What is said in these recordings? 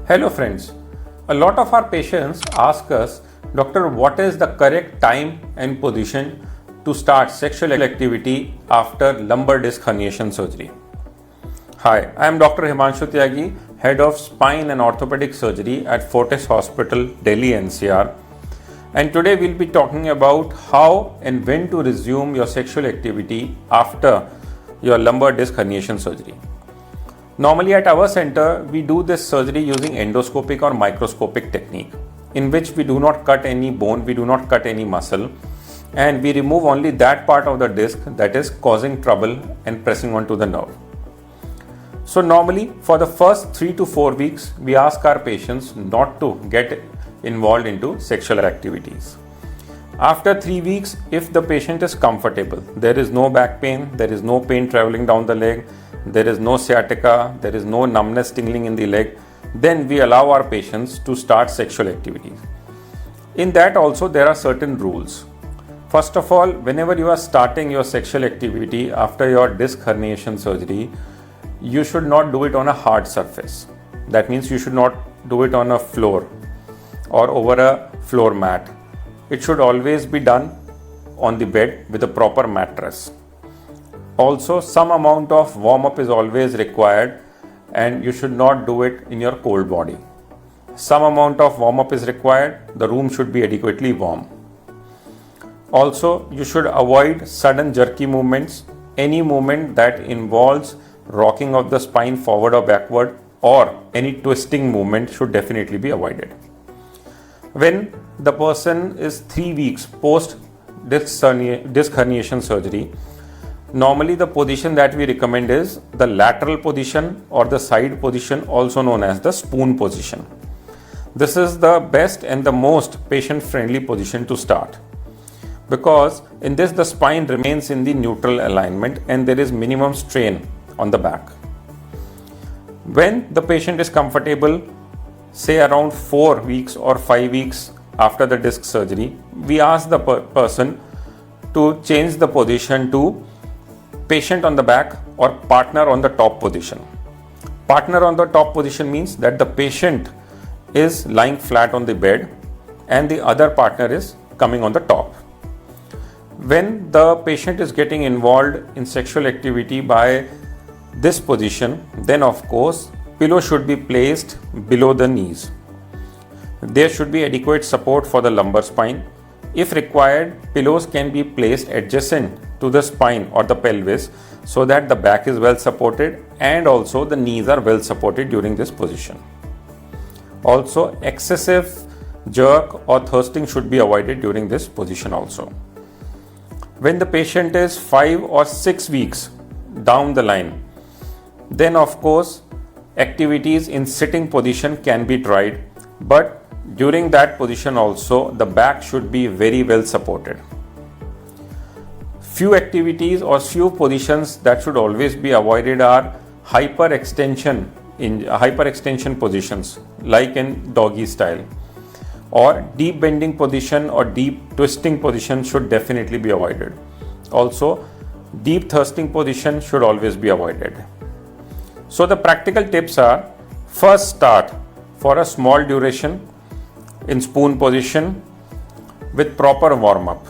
Hello friends, a lot of our patients ask us, Doctor, what is the correct time and position to start sexual activity after lumbar disc herniation surgery? Hi, I am Dr. Himanshu Tyagi, Head of Spine and Orthopedic Surgery at Fortis Hospital, Delhi NCR. And today we'll be talking about how and when to resume your sexual activity after your lumbar disc herniation surgery. Normally at our center, we do this surgery using endoscopic or microscopic technique, in which we do not cut any bone, we do not cut any muscle, and we remove only that part of the disc that is causing trouble and pressing onto the nerve. So normally for the first 3 to 4 weeks, we ask our patients not to get involved into sexual activities. After 3 weeks, if the patient is comfortable, there is no back pain, there is no pain traveling down the leg, there is no sciatica, there is no numbness tingling in the leg, then we allow our patients to start sexual activities. In that also there are certain rules. First of all, whenever you are starting your sexual activity after your disc herniation surgery, you should not do it on a hard surface. That means you should not do it on a floor or over a floor mat. It should always be done on the bed with a proper mattress. Also, some amount of warm-up is always required and you should not do it in your cold body. Some amount of warm-up is required. The room should be adequately warm. Also, you should avoid sudden jerky movements. Any movement that involves rocking of the spine forward or backward or any twisting movement should definitely be avoided. When the person is 3 weeks post disc herniation surgery, normally the position that we recommend is the lateral position or the side position, also known as the spoon position. This is the best and the most patient-friendly position to start, because in this the spine remains in the neutral alignment and there is minimum strain on the back. When the patient is comfortable, say around 4 weeks or 5 weeks after the disc surgery, we ask the person to change the position to patient on the back or partner on the top position. Partner on the top position means that the patient is lying flat on the bed and the other partner is coming on the top. When the patient is getting involved in sexual activity by this position, then of course pillow should be placed below the knees. There should be adequate support for the lumbar spine. If required, pillows can be placed adjacent to the spine or the pelvis so that the back is well supported and also the knees are well supported during this position. Also, excessive jerk or thrusting should be avoided during this position also. When the patient is 5 or 6 weeks down the line, then of course activities in sitting position can be tried, but during that position also the back should be very well supported. Few activities or few positions that should always be avoided are hyperextension positions like in doggy style, or deep bending position or deep twisting position should definitely be avoided. Also, deep thrusting position should always be avoided. So the practical tips are: first, start for a small duration in spoon position with proper warm-up.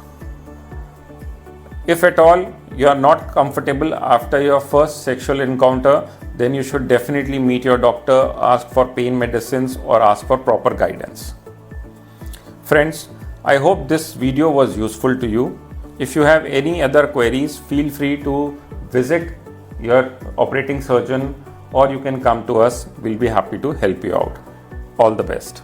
If at all you are not comfortable after your first sexual encounter, then you should definitely meet your doctor, ask for pain medicines or ask for proper guidance. Friends, I hope this video was useful to you. If you have any other queries, feel free to visit your operating surgeon or you can come to us. We'll be happy to help you out. All the best.